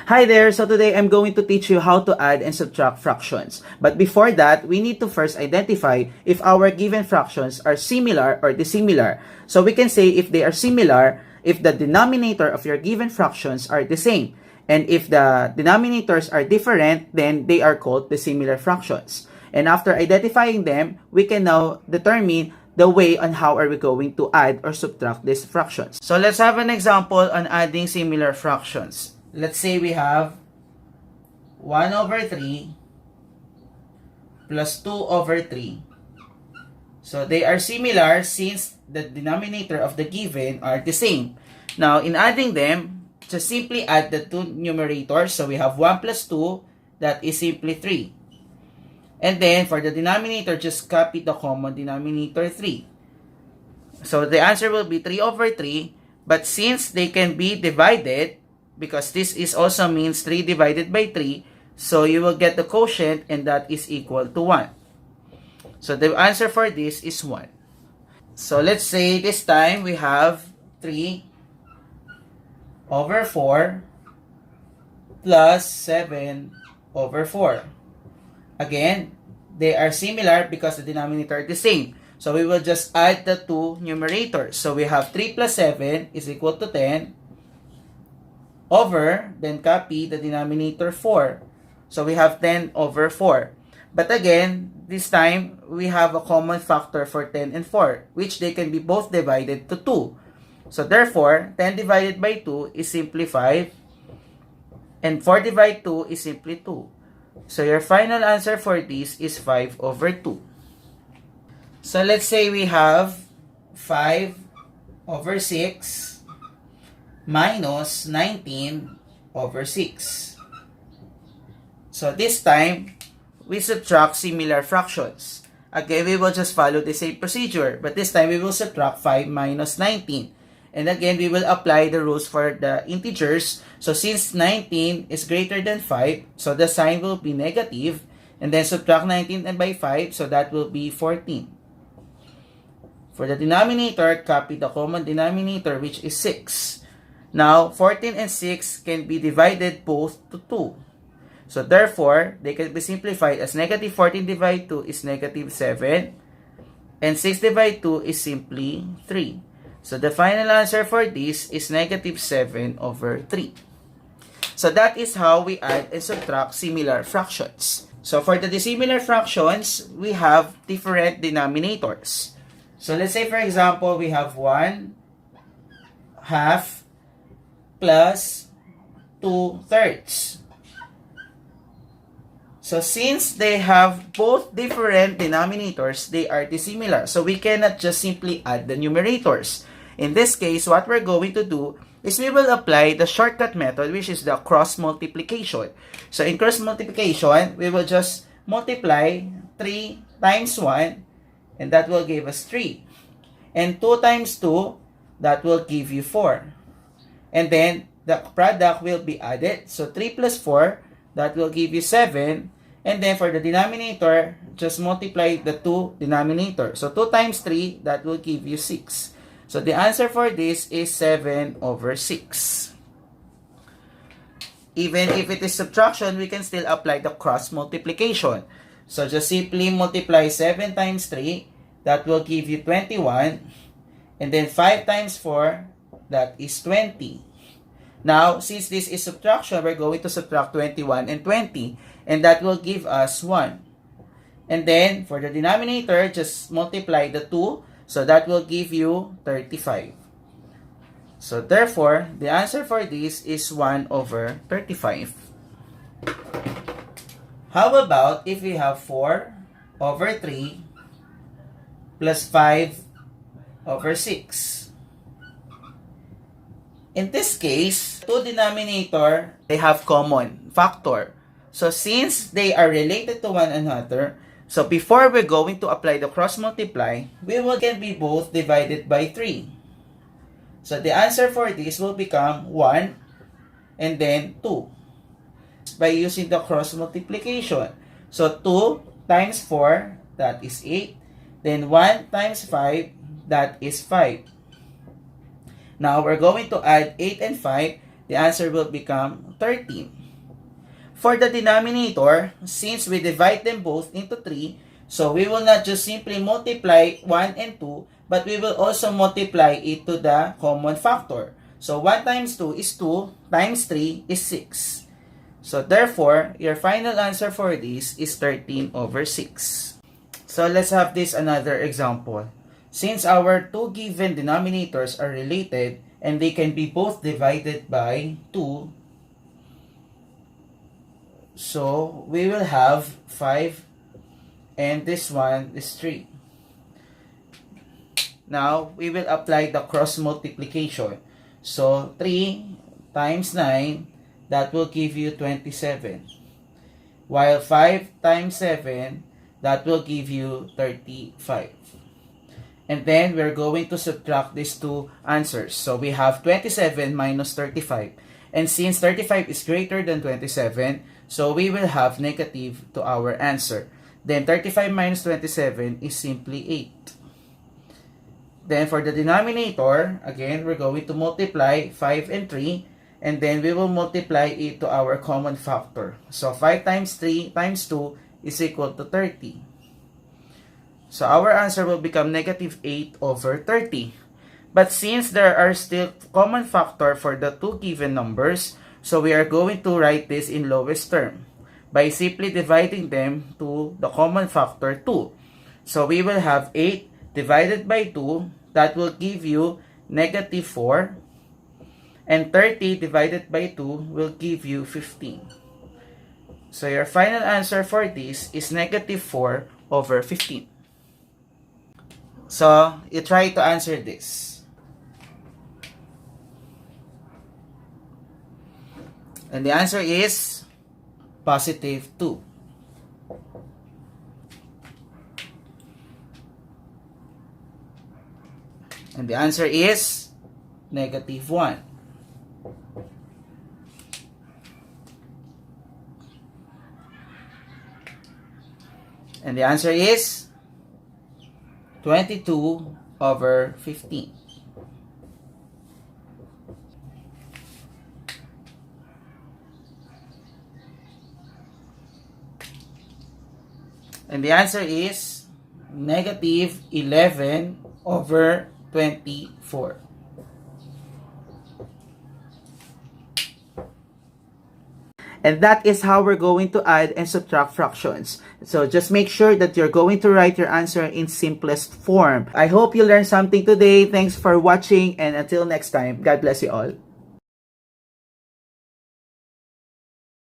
Hi there! So today I'm going to teach you how to add and subtract fractions. But before that, we need to first identify if our given fractions are similar or dissimilar. So we can say if they are similar, if the denominator of your given fractions are the same. And if the denominators are different, then they are called dissimilar fractions. And after identifying them, we can now determine the way on how are we going to add or subtract these fractions. So let's have an example on adding similar fractions. Let's say we have 1 over 3 plus 2 over 3. So they are similar since the denominator of the given are the same. Now, in adding them, just simply add the two numerators. So we have 1 plus 2, that is simply 3. And then, for the denominator, just copy the common denominator 3. So the answer will be 3 over 3. But since they can be divided, because this is also means 3 divided by 3, so you will get the quotient and that is equal to 1. So the answer for this is 1. So let's say this time we have 3 over 4 plus 7 over 4. Again, they are similar because the denominator is the same. So we will just add the two numerators. So we have 3 plus 7 is equal to 10 over, then copy the denominator 4. So we have 10 over 4. But again, this time, we have a common factor for 10 and 4, which they can be both divided to 2. So therefore, 10 divided by 2 is simply 5, and 4 divided 2 is simply 2. So your final answer for this is 5 over 2. So let's say we have 5 over 6 minus 19 over 6. So this time, we subtract similar fractions. Again, we will just follow the same procedure, but this time we will subtract 5 minus 19. And again, we will apply the rules for the integers. So since 19 is greater than 5, so the sign will be negative, and then subtract 19 by 5, so that will be 14. For the denominator, copy the common denominator, which is 6. Now, 14 and 6 can be divided both to 2. So therefore, they can be simplified as negative 14 divided 2 is negative 7. And 6 divided 2 is simply 3. So the final answer for this is negative 7 over 3. So that is how we add and subtract similar fractions. So for the dissimilar fractions, we have different denominators. So let's say, for example, we have 1 half plus 2 thirds. So since they have both different denominators, they are dissimilar. So we cannot just simply add the numerators. In this case, what we're going to do is we will apply the shortcut method, which is the cross multiplication. So in cross multiplication, we will just multiply 3 times 1, and that will give us 3. And 2 times 2, that will give you 4. And then the product will be added. So 3 plus 4, that will give you 7. And then for the denominator, just multiply the two denominators. So 2 times 3, that will give you 6. So the answer for this is 7 over 6. Even if it is subtraction, we can still apply the cross multiplication. So just simply multiply 7 times 3, that will give you 21. And then 5 times 4, that is 20. Now, since this is subtraction, we're going to subtract 21 and 20. And that will give us 1. And then, for the denominator, just multiply the 2. So that will give you 35. So therefore, the answer for this is 1 over 35. How about if we have 4 over 3 plus 5 over 6? In this case, two denominator, they have common factor. So since they are related to one another, so before we're going to apply the cross multiply, we will can be both divided by 3. So the answer for this will become 1 and then 2 by using the cross multiplication. So 2 times 4, that is 8. Then 1 times 5, that is 5. Now we're going to add 8 and 5. the answer will become 13. For the denominator, since we divide them both into 3, so we will not just simply multiply 1 and 2, but we will also multiply it to the common factor. So 1 times 2 is 2, times 3 is 6. So therefore, your final answer for this is 13 over 6. So let's have this another example. Since our two given denominators are related and they can be both divided by 2, so we will have 5 and this one is 3. Now, we will apply the cross multiplication. So, 3 times 9, that will give you 27. While 5 times 7, that will give you 35. And then, we're going to subtract these two answers. So, we have 27 minus 35. And since 35 is greater than 27, so we will have negative to our answer. Then 35 minus 27 is simply 8. Then for the denominator, again, we're going to multiply 5 and 3. And then we will multiply it to our common factor. So 5 times 3 times 2 is equal to 30. So our answer will become negative 8 over 30. But since there are still common factor for the two given numbers, so we are going to write this in lowest term by simply dividing them to the common factor 2. So we will have 8 divided by 2, that will give you negative 4. And 30 divided by 2 will give you 15. So your final answer for this is negative 4 over 15. So you try to answer this. And the answer is positive 2. And the answer is negative 1. And the answer is 22 over 15. And the answer is negative 11 over 24. And that is how we're going to add and subtract fractions. So just make sure that you're going to write your answer in simplest form. I hope you learned something today. Thanks for watching, and until next time, God bless you all.